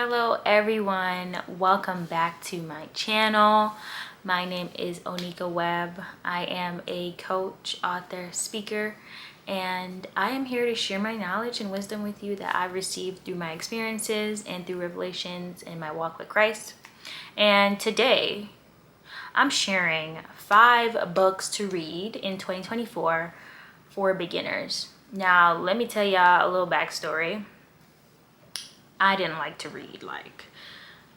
Hello everyone, welcome back to my channel. My name is Onika Webb. I am a coach, author, speaker, and I am here to share my knowledge and wisdom with you that I've received through my experiences and through revelations in my walk with Christ. And today I'm sharing 5 books to read in 2024 for beginners. Now let me tell y'all a little backstory. I didn't like to read.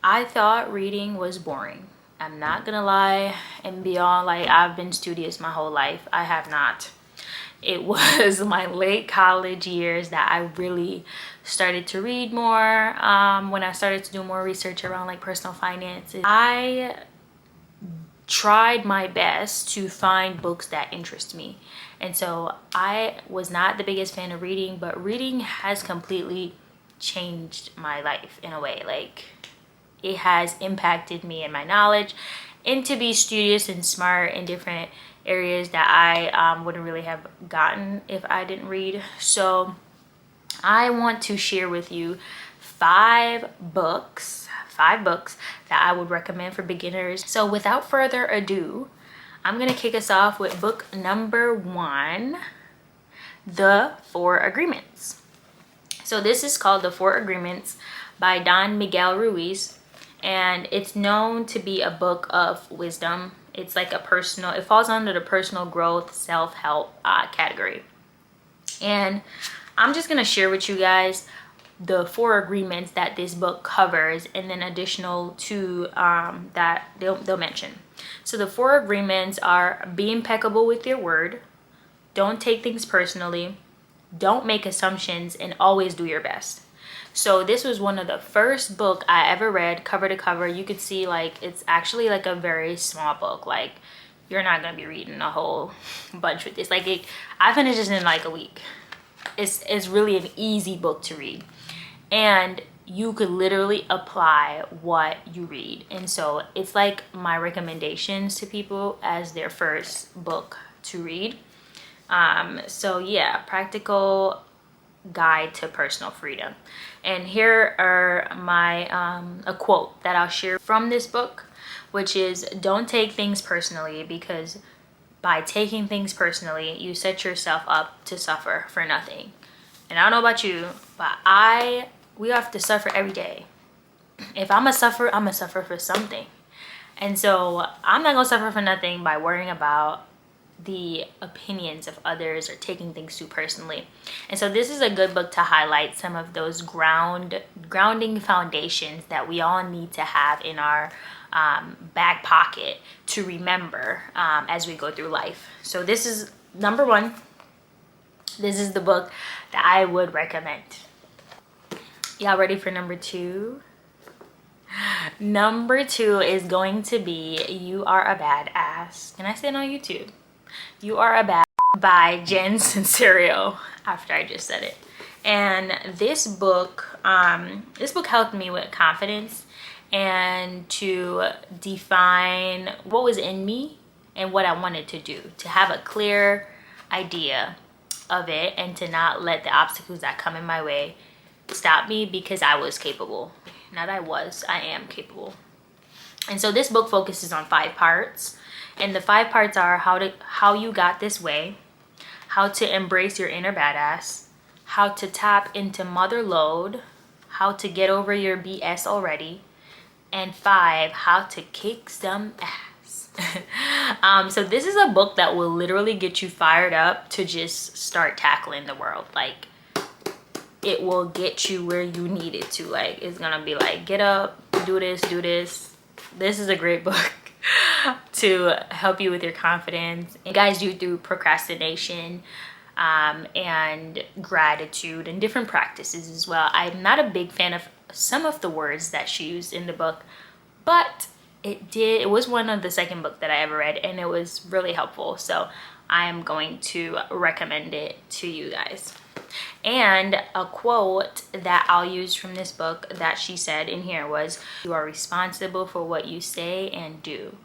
I thought reading was boring. I'm not gonna lie and be all like, I've been studious my whole life. I have not. It was my late college years that I really started to read more. When I started to do more research around like personal finances, I tried my best to find books that interest me. And so I was not the biggest fan of reading, but reading has completely changed my life in a way. Like, it has impacted me and my knowledge, and to be studious and smart in different areas that I wouldn't really have gotten if I didn't read. So I want to share with you 5 books that I would recommend for beginners. So without further ado, I'm gonna kick us off with book number 1, The 4 Agreements. So this is called The 4 Agreements by Don Miguel Ruiz, and it's known to be a book of wisdom. It's like it falls under the personal growth, self-help category. And I'm just gonna share with you guys the 4 agreements that this book covers, and then additional to that they'll mention. So the 4 agreements are: be impeccable with your word, don't take things personally, don't make assumptions, and always do your best. So this was one of the first book I ever read, cover to cover. You could see like it's actually like a very small book. Like, you're not gonna be reading a whole bunch with this. I finished this in like a week. It's really an easy book to read, and you could literally apply what you read. And so it's like my recommendations to people as their first book to read. So yeah, practical guide to personal freedom. And here are my a quote that I'll share from this book, which is: don't take things personally, because by taking things personally, you set yourself up to suffer for nothing. And I don't know about you, but we have to suffer every day. If I'm gonna suffer for something. And so I'm not gonna suffer for nothing by worrying about the opinions of others or taking things too personally. And so this is a good book to highlight some of those grounding foundations that we all need to have in our back pocket to remember as we go through life. So this is number 1. This is the book that I would recommend. Y'all ready for number 2? Number 2 is going to be You Are a Badass. Can I say it on YouTube? You Are a Badass by Jen Sincero, after I just said it. And this book helped me with confidence and to define what was in me and what I wanted to do, to have a clear idea of it, and to not let the obstacles that come in my way stop me, because I was capable. Not I am capable. And so this book focuses on 5 parts. And the 5 parts are how you got this way, how to embrace your inner badass, how to tap into mother load, how to get over your BS already, and 5, how to kick some ass. So this is a book that will literally get you fired up to just start tackling the world. Like, it will get you where you need it to. Like, it's gonna be like, get up, do this. This is a great book to help you with your confidence and guide you through procrastination and gratitude and different practices as well. I'm not a big fan of some of the words that she used in the book, but it was one of the second book that I ever read, and it was really helpful. So I am going to recommend it to you guys. And a quote that I'll use from this book that she said in here was: you are responsible for what you say and do.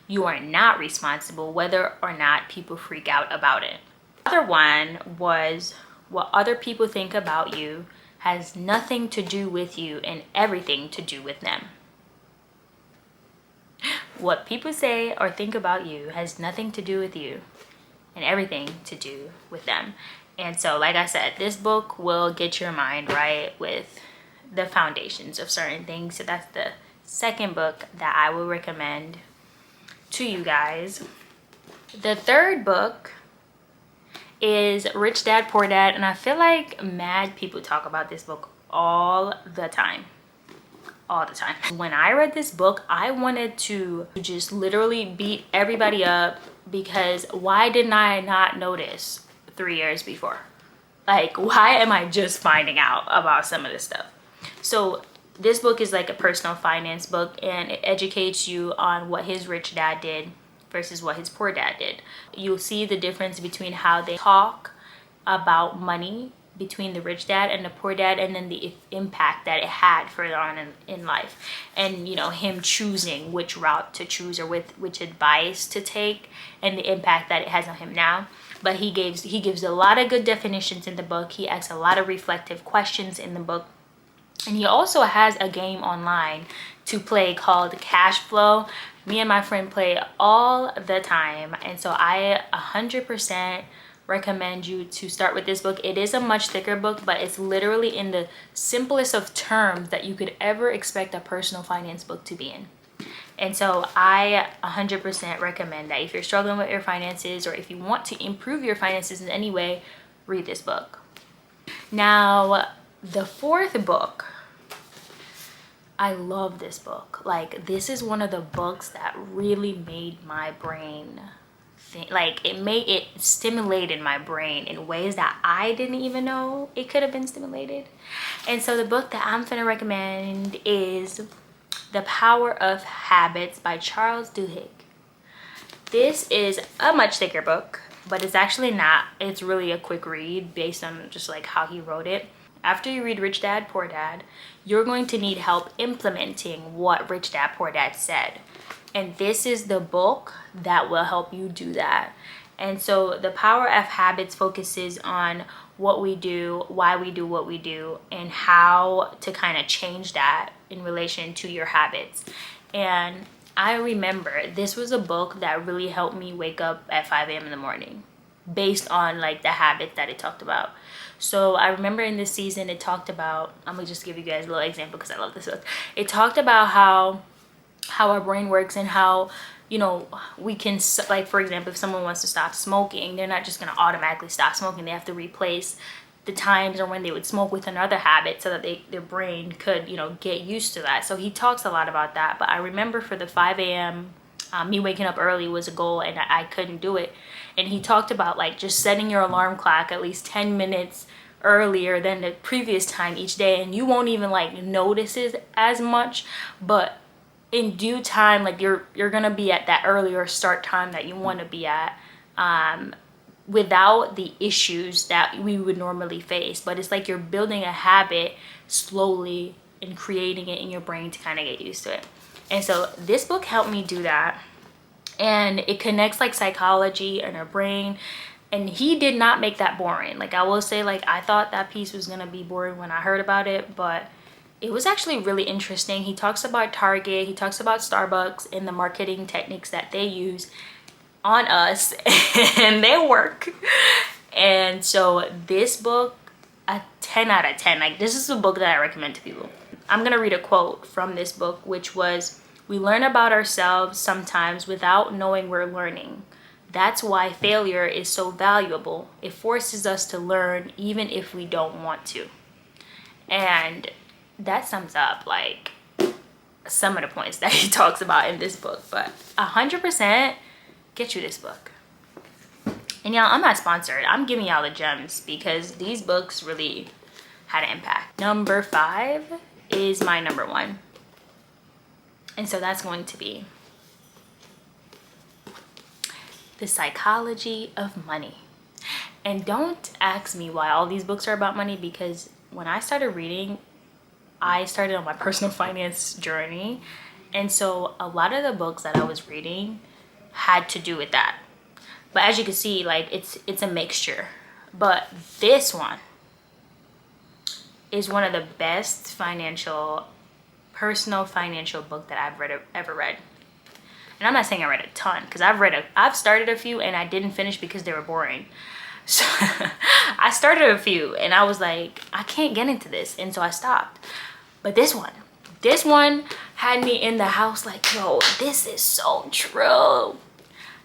You are not responsible whether or not people freak out about it. The other one was: what other people think about you has nothing to do with you and everything to do with them. What people say or think about you has nothing to do with you and everything to do with them. And so, like I said, this book will get your mind right with the foundations of certain things. So that's the second book that I will recommend to you guys. The third book is Rich Dad Poor Dad, and I feel like mad people talk about this book all the time. When I read this book, I wanted to just literally beat everybody up, because why didn't I not notice 3 years before? Like, why am I just finding out about some of this stuff? So this book is like a personal finance book, and it educates you on what his rich dad did versus what his poor dad did. You'll see the difference between how they talk about money between the rich dad and the poor dad, and then the impact that it had further on in life, and you know, him choosing which route to choose or which advice to take, and the impact that it has on him now. But he gives a lot of good definitions in the book. He asks a lot of reflective questions in the book, and he also has a game online to play called Cash Flow. Me and my friend play all the time, and so I 100% recommend you to start with this book. It is a much thicker book, but it's literally in the simplest of terms that you could ever expect a personal finance book to be in. And so I 100% recommend that if you're struggling with your finances, or if you want to improve your finances in any way, read this book. Now, the fourth book, I love this book. Like, this is one of the books that really made my brain think. Like, it stimulated my brain in ways that I didn't even know it could have been stimulated. And so the book that I'm gonna recommend is The Power of Habits by Charles Duhigg. This is a much thicker book, but it's actually not. It's really a quick read based on just like how he wrote it. After you read Rich Dad Poor Dad, you're going to need help implementing what Rich Dad Poor Dad said. And this is the book that will help you do that. And so The Power of Habits focuses on what we do, why we do what we do, and how to kind of change that in relation to your habits. And I remember this was a book that really helped me wake up at 5 a.m. in the morning based on like the habits that it talked about. So I remember in this season it talked about, I'm gonna just give you guys a little example because I love this book. It talked about how our brain works, and how, you know, we can, like, for example, if someone wants to stop smoking, they're not just going to automatically stop smoking. They have to replace the times or when they would smoke with another habit so that their brain could, you know, get used to that. So he talks a lot about that. But I remember for the 5 a.m. Me waking up early was a goal, and I couldn't do it. And he talked about like just setting your alarm clock at least 10 minutes earlier than the previous time each day, and you won't even like notice it as much, but in due time, like you're gonna be at that earlier start time that you want to be at, without the issues that we would normally face. But it's like you're building a habit slowly and creating it in your brain to kind of get used to it. And so this book helped me do that, and it connects like psychology and our brain. And he did not make that boring. Like, I will say, like, I thought that piece was gonna be boring when I heard about it, but it was actually really interesting. He talks about Target, he talks about Starbucks and the marketing techniques that they use on us, and they work. And so this book, a 10 out of 10. Like, this is a book that I recommend to people. I'm gonna read a quote from this book, which was, "We learn about ourselves sometimes without knowing we're learning. That's why failure is so valuable. It forces us to learn even if we don't want to." And that sums up like some of the points that he talks about in this book. But 100% get you this book. And y'all, I'm not sponsored. I'm giving y'all the gems because these books really had an impact. Number 5 is my number 1. And so that's going to be The Psychology of Money. And don't ask me why all these books are about money, because when I started reading, I started on my personal finance journey. And so a lot of the books that I was reading had to do with that. But as you can see, like it's a mixture. But this one is one of the best personal financial book that I've ever read. And I'm not saying I read a ton, because I've started a few and I didn't finish because they were boring. So I started a few and I was like, I can't get into this, and so I stopped. But this one had me in the house like, yo, this is so true.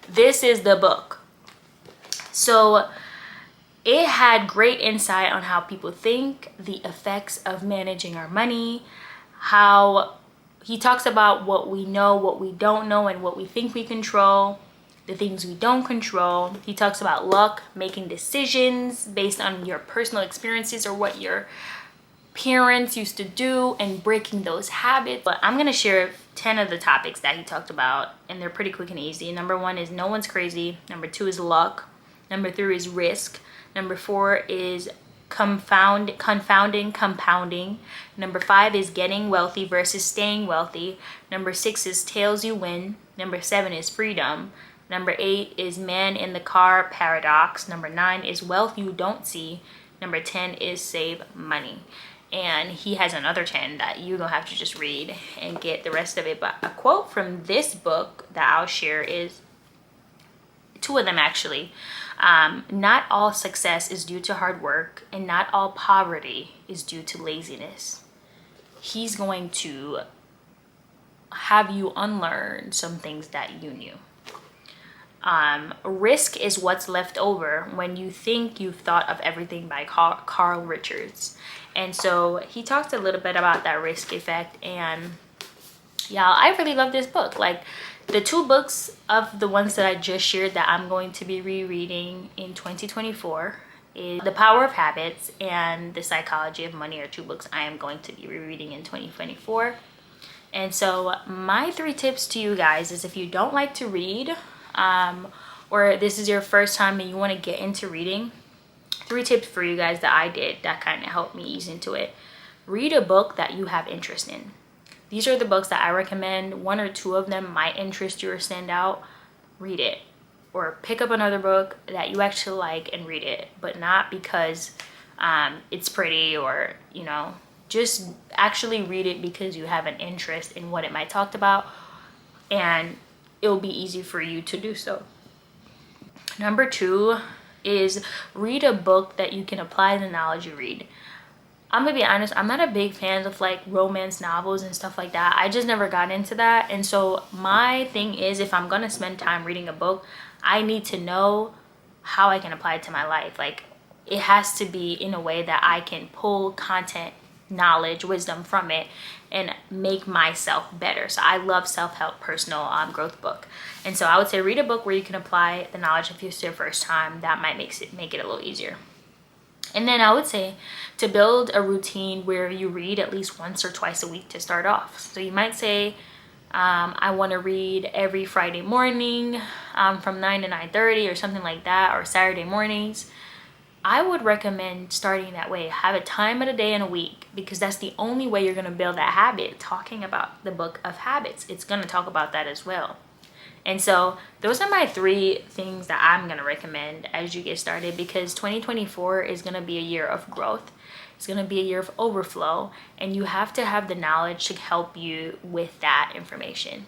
This is the book. So it had great insight on how people think, the effects of managing our money, how he talks about what we know, what we don't know, and what we think we control, the things we don't control. He talks about luck, making decisions based on your personal experiences or what your parents used to do, and breaking those habits. But I'm gonna share 10 of the topics that he talked about, and they're pretty quick and easy. Number 1 is no one's crazy. Number 2 is luck. Number 3 is risk. Number 4 is compounding. Number 5 is getting wealthy versus staying wealthy. Number 6 is tails you win. Number 7 is freedom. Number 8 is man in the car paradox. Number 9 is wealth you don't see. Number 10 is save money. And he has another 10 that you're gonna have to just read and get the rest of it. But a quote from this book that I'll share is 2 of them actually. Not all success is due to hard work, and not all poverty is due to laziness. He's going to have you unlearn some things that you knew. Risk is what's left over when you think you've thought of everything, by Carl Richards. And so he talked a little bit about that risk effect, and y'all, I really love this book. Like, the 2 books of the ones that I just shared that I'm going to be rereading in 2024 is The Power of Habits and The Psychology of Money, are 2 books I am going to be rereading in 2024. And so my 3 tips to you guys is, if you don't like to read, or this is your first time and you want to get into reading, 3 tips for you guys that I did that kind of helped me ease into it. Read a book that you have interest in. These are the books that I recommend. 1 or 2 of them might interest you or stand out. Read it. Or pick up another book that you actually like and read it, but not because it's pretty, or, you know, just actually read it because you have an interest in what it might talk about, and it'll be easy for you to do so. Number 2 is read a book that you can apply the knowledge you read. I'm gonna be honest, I'm not a big fan of like romance novels and stuff like that. I just never got into that. And so my thing is, if I'm gonna spend time reading a book, I need to know how I can apply it to my life. Like, it has to be in a way that I can pull content, knowledge, wisdom from it and make myself better. So I love self-help, personal growth book. And so I would say read a book where you can apply the knowledge if it's your first time. That might make it a little easier. And then I would say to build a routine where you read at least once or twice a week to start off. So you might say, I want to read every Friday morning from 9 to 9:30 or something like that, or Saturday mornings. I would recommend starting that way. Have a time of the day in a week, because that's the only way you're going to build that habit. Talking about the book of habits, it's going to talk about that as well. And so those are my 3 things that I'm going to recommend as you get started, because 2024 is going to be a year of growth. It's going to be a year of overflow, and you have to have the knowledge to help you with that information.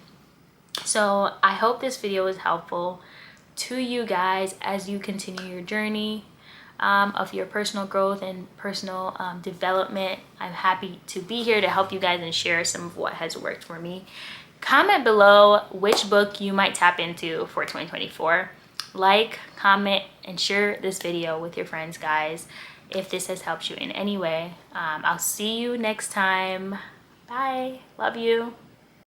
So I hope this video was helpful to you guys as you continue your journey of your personal growth and personal development. I'm happy to be here to help you guys and share some of what has worked for me. Comment below which book you might tap into for 2024. Like, comment, and share this video with your friends, guys, if this has helped you in any way. I'll see you next time. Bye. Love you.